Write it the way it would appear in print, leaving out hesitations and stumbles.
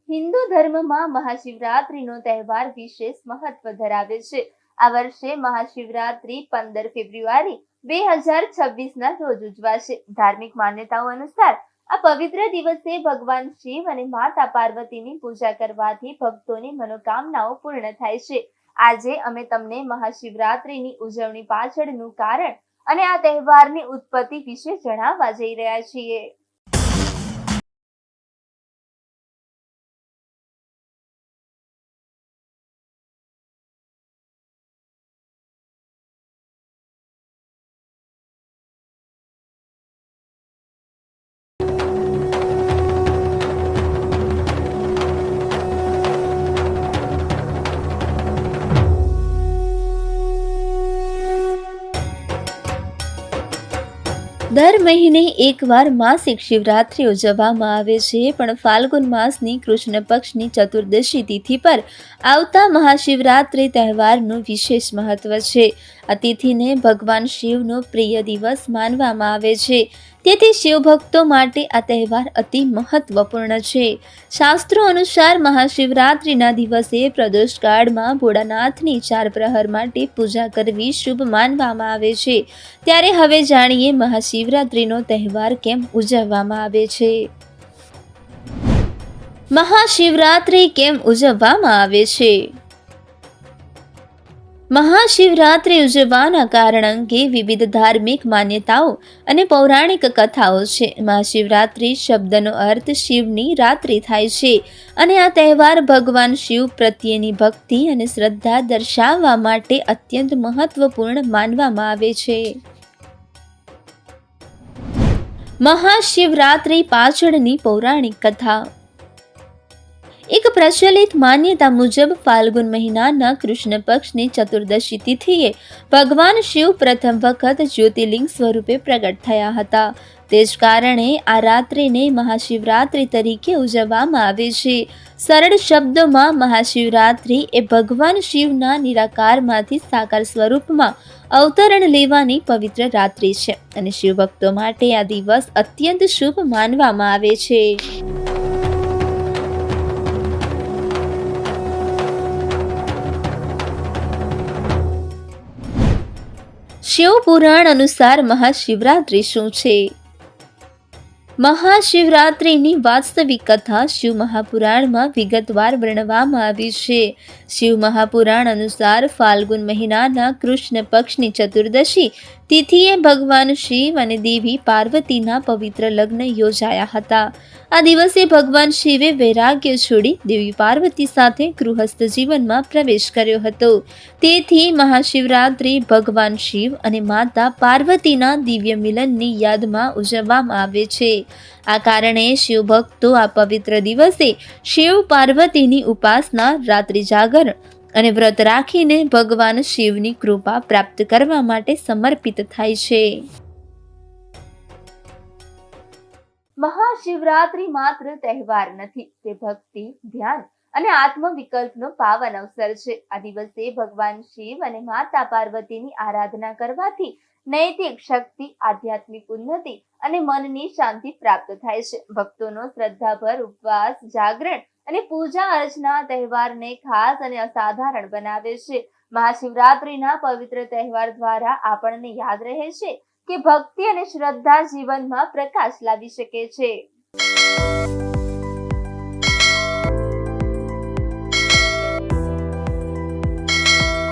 હિન્દુ ધર્મમાં મહાશિવરાત્રીનો તહેવાર વિશેષ મહત્વ ધરાવે છે. આ વર્ષે મહાશિવરાત્રી 15 ફેબ્રુઆરી 2026ના રોજ ઉજવાશે. ધાર્મિક માન્યતાઓ અનુસાર આ પવિત્ર દિવસે ભગવાન શિવ અને માતા પાર્વતીની પૂજા કરવાથી ભક્તોની મનોકામનાઓ પૂર્ણ થાય છે. આજે અમે તમને મહાશિવરાત્રીની ઉજવણી પાછળનું કારણ અને આ તહેવારની ઉત્પત્તિ વિશે જણાવવા જઈ રહ્યા છીએ. દર મહિને એકવાર માસિક શિવરાત્રી ઉજવવામાં આવે છે, પણ ફાલ્ગુન માસની કૃષ્ણ પક્ષની ચતુર્દશી તિથિ પર આવતા મહાશિવરાત્રી તહેવારનું વિશેષ મહત્વ છે. આ તિથિને ભગવાન શિવનો પ્રિય દિવસ માનવામાં આવે છે, તેથી શિવભક્તો માટે આ તહેવાર અતિ મહત્વપૂર્ણ છે. શાસ્ત્રો અનુસાર મહાશિવરાત્રિના દિવસે પ્રદોષકાળમાં ભોળાનાથની 4 પ્રહર માટે પૂજા કરવી શુભ માનવામાં આવે છે. ત્યારે હવે જાણીએ મહાશિવરાત્રિનો તહેવાર કેમ ઉજવવામાં આવે છે. મહાશિવરાત્રિ કેમ ઉજવવામાં આવે છે? મહાશિવરાત્રિ ઉજવવાના કારણ અંગે વિવિધ ધાર્મિક માન્યતાઓ અને પૌરાણિક કથાઓ છે. મહાશિવરાત્રિ શબ્દનો અર્થ શિવની રાત્રિ થાય છે, અને આ તહેવાર ભગવાન શિવ પ્રત્યેની ભક્તિ અને શ્રદ્ધા દર્શાવવા માટે અત્યંત મહત્વપૂર્ણ માનવામાં આવે છે. મહાશિવરાત્રિ પાછળની પૌરાણિક કથા. એક પ્રચલિત માન્યતા મુજબ ફાલ્ગુન મહિનાના કૃષ્ણ પક્ષની ચતુર્દશી તિથિએ ભગવાન શિવ પ્રથમ વખત જ્યોતિર્લિંગ સ્વરૂપે પ્રગટ થયા હતા. તે જ કારણે આ રાત્રિને મહાશિવરાત્રિ તરીકે ઉજવવામાં આવે છે. સરળ શબ્દોમાં મહાશિવરાત્રિ એ ભગવાન શિવના નિરાકારમાંથી સાકાર સ્વરૂપમાં અવતરણ લેવાની પવિત્ર રાત્રિ છે, અને શિવભક્તો માટે આ દિવસ અત્યંત શુભ માનવામાં આવે છે. શિવ પુરાણ અનુસાર મહાશિવરાત્રિ શું છે? મહાશિવરાત્રિની વાસ્તવિક કથા શિવ મહાપુરાણમાં વિગતવાર વર્ણવવામાં આવી છે. શિવ મહાપુરાણ અનુસાર ફાલ્ગુન મહિનાના કૃષ્ણ પક્ષની ચતુર્દશી તિથિએ ભગવાન શિવ અને દેવી પાર્વતીના પવિત્ર લગ્ન યોજાયા હતા. આ દિવસે ભગવાન શિવે વૈરાગ્ય છોડી દેવી પાર્વતી સાથે ગૃહસ્થ જીવનમાં પ્રવેશ કર્યો હતો. તેથી મહાશિવરાત્રિ ભગવાન શિવ અને માતા પાર્વતીના દિવ્ય મિલનની યાદમાં ઉજવવામાં આવે છે. આ કારણે શિવ ભક્તો આ પવિત્ર દિવસે શિવ પાર્વતીની ઉપાસના, રાત્રિ જાગરણ અને વ્રત રાખીને ભગવાન શિવની કૃપા પ્રાપ્ત કરવા માટે સમર્પિત થાય છે. મહાશિવરાત્રિ માત્ર તહેવાર નથી, તે ભક્તિ, ધ્યાન અને આત્મવિકલ્પનો પાવન અવસર છે. આ દિવસે ભગવાન શિવ અને માતા પાર્વતીની આરાધના કરવાથી નૈતિક શક્તિ, આધ્યાત્મિક ઉન્નતિ અને મનની શાંતિ પ્રાપ્ત થાય છે. ભક્તોનો શ્રદ્ધાભર ઉપવાસ, જાગરણ અને પૂજા અર્ચના તહેવારને ખાસ અને અસાધારણ બનાવે છે. મહાશિવરાત્રિના પવિત્ર તહેવાર દ્વારા આપણને યાદ રહે છે કે ભક્તિ અને શ્રદ્ધા જીવનમાં પ્રકાશ લાવી શકે છે.